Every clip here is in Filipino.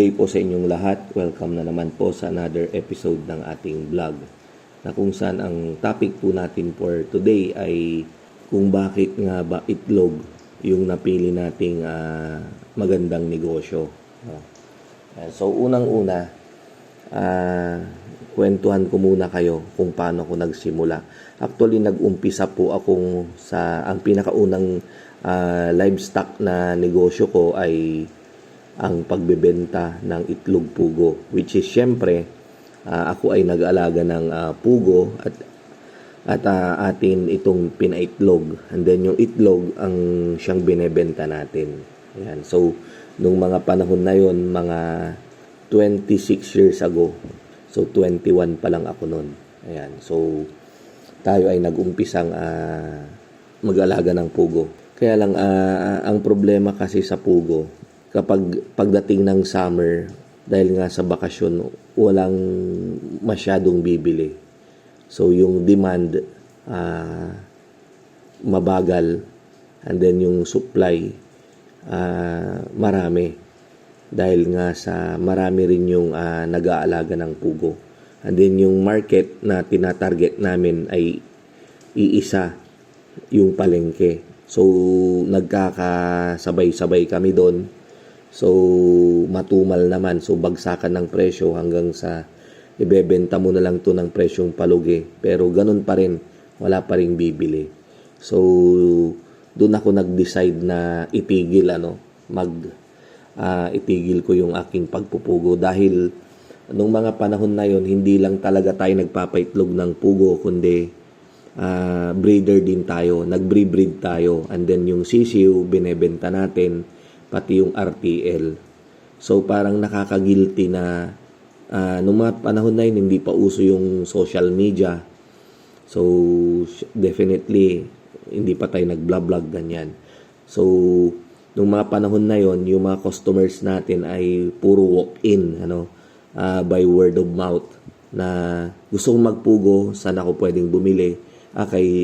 day po sa inyong lahat. Welcome na naman po sa another episode ng ating vlog. Na kung saan ang topic po natin for today ay kung bakit nga ba itlog yung napili nating magandang negosyo. So unang-una, kwentuhan ko muna kayo kung paano ko nagsimula. Actually, nag-umpisa po akong ang pinakaunang livestock na negosyo ko ay ang pagbebenta ng itlog pugo, which is syempre ako ay nag-aalaga ng pugo at atin itong pinaitlog, and then yung itlog ang siyang binebenta natin. Ayan. So nung mga panahon na yon, mga 26 years ago, so 21 pa lang ako noon. Ayan. So tayo ay nag-umpisang mag-alaga ng pugo. Kaya lang ang problema kasi sa pugo, pagdating ng summer, dahil nga sa bakasyon, walang masyadong bibili. So, yung demand, mabagal. And then, yung supply, marami. Dahil nga sa marami rin yung nag-aalaga ng pugo. And then, yung market na tinatarget namin ay iisa, yung palengke. So, nagkakasabay-sabay kami doon. So, matumal naman. So, bagsakan ng presyo hanggang sa ibebenta mo na lang to ng presyong palugi. Pero ganun pa rin, wala pa rin bibili. So, doon ako nag-decide na itigil, itigil ko yung aking pagpupugo. Dahil, nung mga panahon na yon, hindi lang talaga tayo nagpapaitlog ng pugo, kundi breeder din tayo. Nag-breed tayo. And then, yung sisiw, binebenta natin, pati yung RTL. So, parang nakaka-guilty na nung mga panahon na yun, hindi pa uso yung social media. So, definitely, hindi pa tayo nag-vlog ganyan. So, nung mga panahon na yon, yung mga customers natin ay puro walk-in, by word of mouth, na gusto kong magpugo, saan ako pwedeng bumili, kay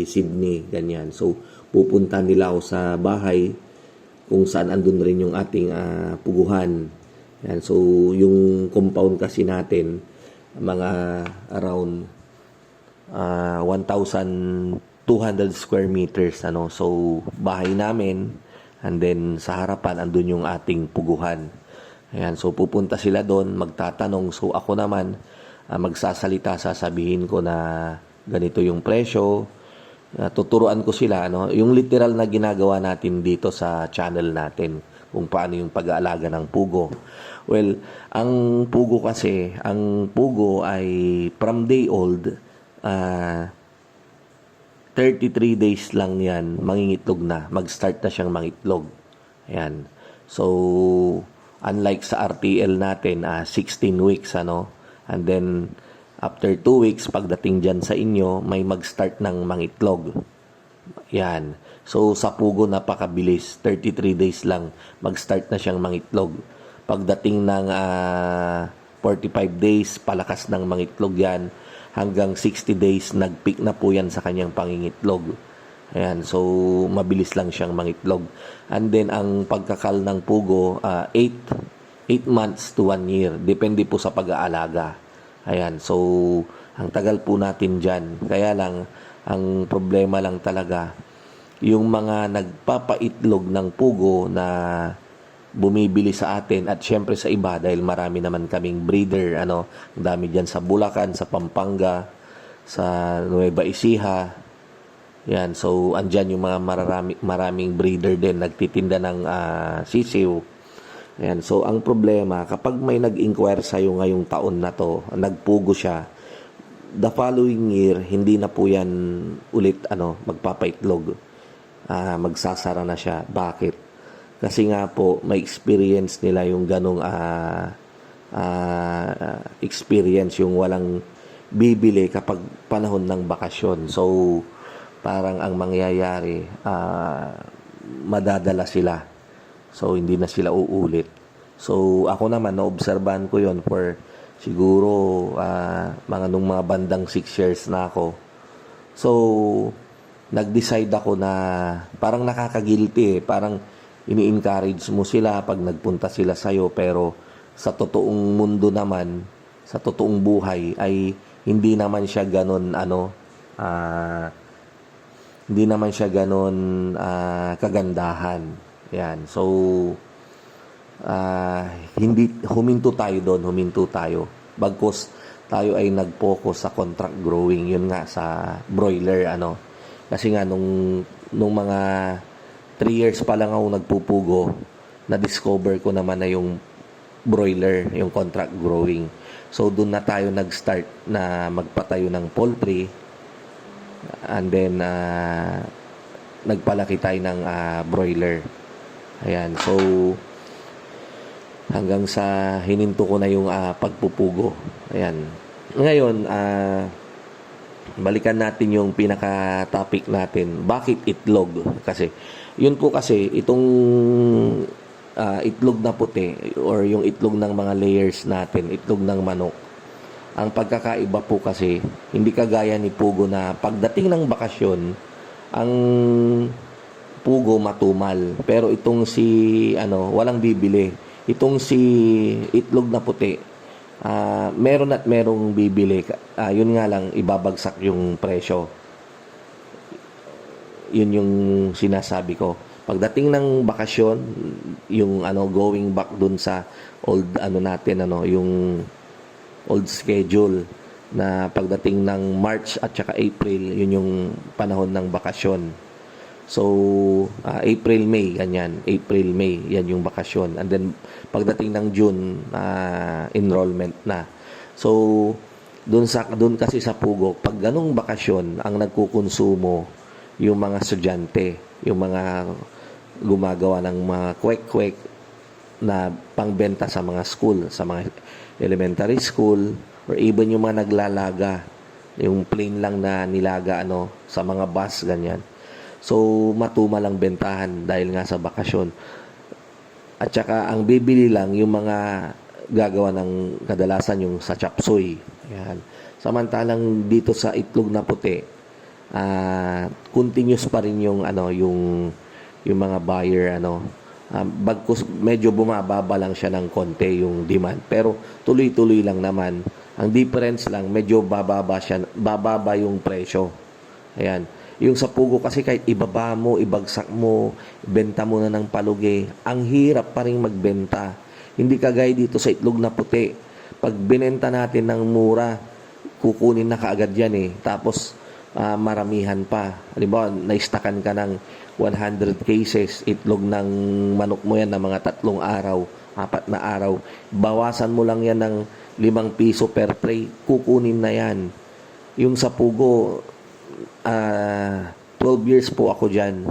Sydney, ganyan. So, pupunta nila ako sa bahay, kung saan andun rin yung ating puguhan. Yan. So, yung compound kasi natin, mga around 1,200 square meters. So, bahay namin, and then sa harapan, andun yung ating puguhan. Ayan. So, pupunta sila doon, magtatanong. So, ako naman, magsasalita, sasabihin ko na ganito yung presyo. Tuturuan ko sila, yung literal na ginagawa natin dito sa channel natin, kung paano yung pag-aalaga ng pugo. Well, ang pugo ay from day old, 33 days lang yan, mangingitlog na, mag-start na siyang mangitlog. Ayan. So, unlike sa RTL natin, 16 weeks, and then after 2 weeks, pagdating dyan sa inyo, may mag-start ng mangitlog. Yan. So, sa pugo, napakabilis. 33 days lang, mag-start na siyang mangitlog. Pagdating ng 45 days, palakas ng mangitlog yan. Hanggang 60 days, nag-peak na po yan sa kanyang pangingitlog. Ayan. So, mabilis lang siyang mangitlog. And then, ang pagkakal ng pugo, 8 months to 1 year. Depende po sa pag-aalaga. Ayan, so, ang tagal po natin dyan. Kaya lang, ang problema lang talaga, yung mga nagpapaitlog ng pugo na bumibili sa atin, at syempre sa iba, dahil marami naman kaming breeder, ang dami dyan sa Bulacan, sa Pampanga, sa Nueva Ecija. Yan, so, andyan yung mga maraming breeder din, nagtitinda ng sisiw. Ayan. So, ang problema, kapag may nag-inquire sa'yo ngayong taon na to, nagpugo siya, the following year, hindi na po yan ulit, magpapaitlog. Magsasara na siya. Bakit? Kasi nga po, may experience nila yung ganong experience, yung walang bibili kapag panahon ng bakasyon. So, parang ang mangyayari, madadala sila. So, hindi na sila uulit. So, ako naman, naobserbahan ko yon for siguro nung mga bandang 6 years na ako. So, nag-decide ako na parang nakaka-guilty. Parang ini-encourage mo sila pag nagpunta sila sa'yo, pero sa totoong mundo naman, sa totoong buhay ay hindi naman siya ganon hindi naman siya ganon kagandahan. Yan. So hindi huminto tayo. Bagkus tayo ay nag-focus sa contract growing, yun nga sa broiler Kasi nga nung mga 3 years pa lang ako nagpupugo, na-discover ko naman na yung broiler, yung contract growing. So doon na tayo nag-start na magpatayo ng poultry, and then nagpalaki tayo ng broiler. Ayan. So hanggang sa hininto ko na yung pagpupugo. Ayan. Ngayon, balikan natin yung pinaka-topic natin. Bakit itlog? Kasi, yun po kasi, itong itlog na puti, or yung itlog ng mga layers natin, itlog ng manok, ang pagkakaiba po kasi, hindi kagaya ni pugo na pagdating ng bakasyon, ang pugo matumal. Pero itong walang bibili. Itong si itlog na puti, meron at merong bibili. Yun nga lang, ibabagsak yung presyo. Yun yung sinasabi ko. Pagdating ng bakasyon, yung going back dun sa old natin, yung old schedule, na pagdating ng March at saka April, yun yung panahon ng bakasyon. So, April, May, ganyan. April, May, yan yung bakasyon. And then, pagdating ng June, enrollment na. So, dun kasi sa pugo, pag ganung bakasyon, ang nagkukonsumo, yung mga estudyante, yung mga gumagawa ng mga kwek-kwek na pangbenta sa mga school, sa mga elementary school, or even yung mga naglalaga, yung plain lang na nilaga, sa mga bus, ganyan. So, matumal ang bentahan dahil nga sa bakasyon. At saka, ang bibili lang yung mga gagawa ng kadalasan yung sa chapsuy. Ayan. Samantalang dito sa itlog na puti, continuous pa rin yung mga buyer, bagkus medyo bumababa lang siya ng konti yung demand. Pero tuloy-tuloy lang naman. Ang difference lang, medyo bababa yung presyo. Ayan. Yung sa pugo kasi kahit ibaba mo, ibagsak mo, benta mo na ng palugi, ang hirap pa rin magbenta. Hindi kagaya dito sa itlog na puti. Pag binenta natin ng mura, kukunin na kaagad yan Tapos, maramihan pa. Halimbawa, naistakan ka ng 100 cases, itlog ng manok mo yan na mga 3 araw, 4 na araw. Bawasan mo lang yan ng 5 piso per tray, kukunin na yan. Yung sa pugo, 12 years po ako dyan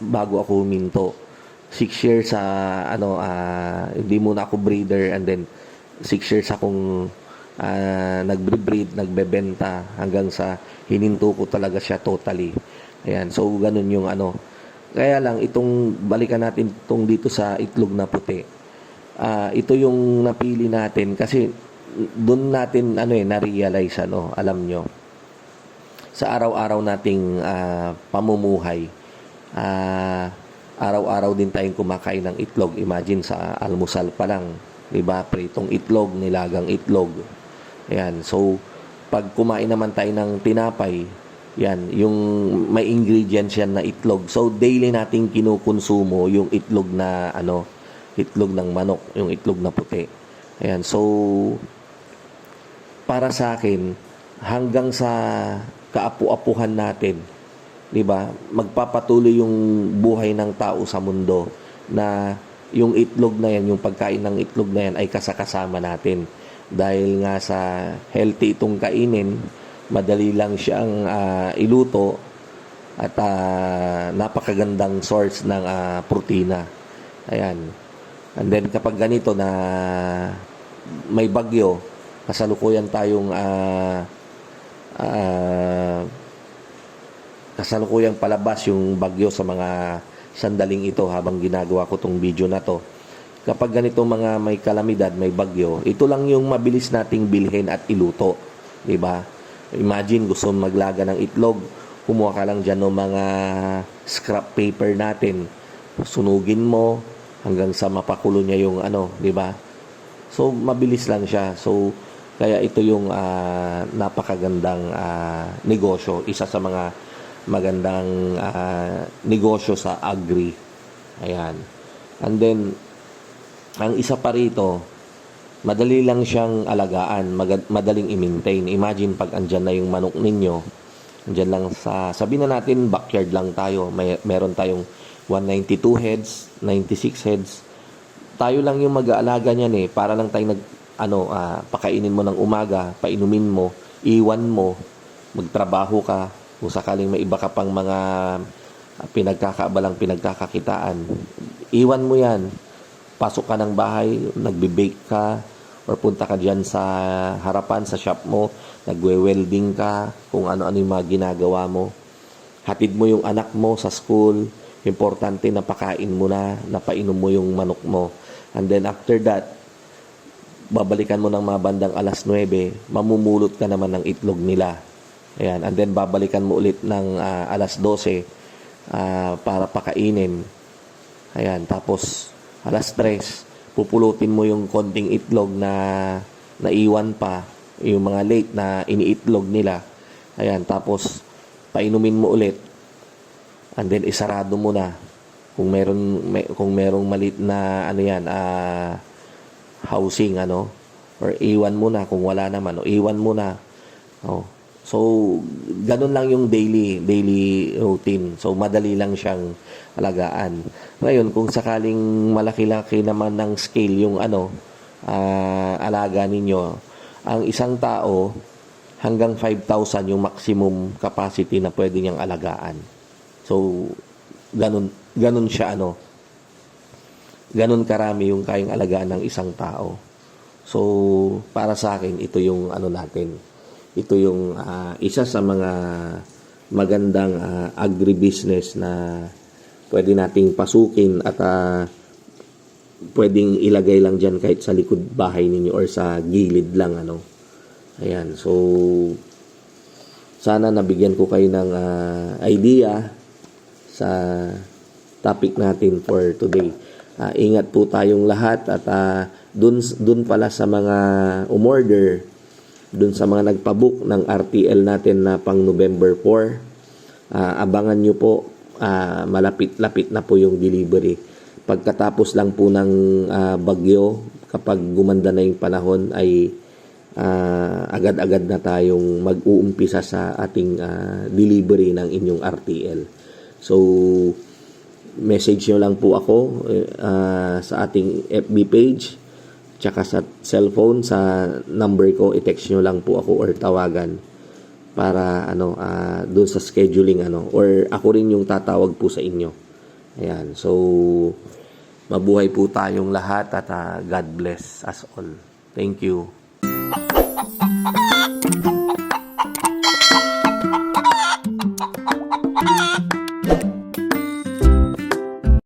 bago ako huminto. 6 years hindi muna ako breeder, and then 6 years akong nagbre-breed, nagbebenta, hanggang sa hininto ko talaga siya totally. Ayan, so ganun yung Kaya lang, balikan natin itong dito sa itlog na puti. Ito yung napili natin kasi doon natin na-realize alam nyo, sa araw-araw nating pamumuhay, araw-araw din tayong kumakain ng itlog. Imagine sa almusal pa lang, 'di ba? Pritong itlog, nilagang itlog. Ayan. So, pag kumain naman tayo ng tinapay, yan, yung may ingredients yan na itlog. So, daily nating kinukonsumo yung itlog na itlog ng manok, yung itlog na puti. Ayan. So, para sa akin, hanggang sa kaapu-apuhan natin, 'di ba? Magpapatuloy yung buhay ng tao sa mundo na yung itlog na yan, yung pagkain ng itlog na yan ay kasakasama natin. Dahil nga sa healthy itong kainin, madali lang siyang iluto at napakagandang source ng protina. Ayan. And then kapag ganito na may bagyo, kasalukuyan tayong kasalukuyang palabas yung bagyo sa mga sandaling ito habang ginagawa ko tong video na to. Kapag ganito mga may kalamidad, may bagyo, ito lang yung mabilis nating bilhin at iluto. Diba? Imagine, gusto maglaga ng itlog, kumuha ka lang dyan ng mga scrap paper natin, sunugin mo hanggang sa mapakulo niya yung ano, di ba? So, mabilis lang siya. So, kaya ito yung napakagandang negosyo. Isa sa mga magandang negosyo sa agri. Ayan. And then, ang isa pa rito, madali lang siyang alagaan, madaling i-maintain. Imagine pag andyan na yung manok ninyo, andyan lang sabihin na natin, backyard lang tayo. Meron tayong 192 heads, 96 heads. Tayo lang yung mag-aalaga niyan para lang tayo pakainin mo ng umaga, painumin mo, iwan mo, magtrabaho ka, kung sakaling may iba ka pang mga pinagkakakitaan, iwan mo yan, pasok ka ng bahay, nagbe-bake ka, or punta ka dyan sa harapan, sa shop mo, nagwe-welding ka, kung ano-ano yung mga ginagawa mo, hatid mo yung anak mo sa school, importante na pakain mo na, napainom mo yung manok mo. And then after that, babalikan mo ng mga bandang alas 9, mamumulot ka naman ng itlog nila. Ayan. And then babalikan mo ulit ng alas 12 para pakainin. Ayan. Tapos alas 3, pupulutin mo yung konting itlog na naiwan pa, yung mga late na iniitlog nila. Ayan. Tapos painumin mo ulit. And then isarado mo na. Kung merong malit na housing or iwan mo na, kung wala naman iwan mo na. So ganun lang yung daily routine. So madali lang siyang alagaan. Ngayon kung sakaling malaki-laki naman ng scale yung alaga ninyo, ang isang tao hanggang 5,000 yung maximum capacity na pwede niyang alagaan. So ganun siya ganun karami yung kayang alagaan ng isang tao. So para sa akin ito yung natin. Ito yung isa sa mga magandang agribusiness na pwede nating pasukin at pwedeng ilagay lang dyan kahit sa likod bahay ninyo or sa gilid lang Ayan. So sana nabigyan ko kayo ng idea sa topic natin for today. Ingat po tayong lahat at dun pala sa mga umorder, dun sa mga nagpabook ng RTL natin na pang November 4, abangan nyo po, malapit-lapit na po yung delivery. Pagkatapos lang po ng bagyo, kapag gumanda na yung panahon ay agad-agad na tayong mag-uumpisa sa ating delivery ng inyong RTL. So message nyo lang po ako sa ating FB page tsaka sa cellphone, sa number ko, i-text nyo lang po ako or tawagan para doon sa scheduling or ako rin yung tatawag po sa inyo. Ayan. So mabuhay po tayong lahat at God bless us all. Thank you.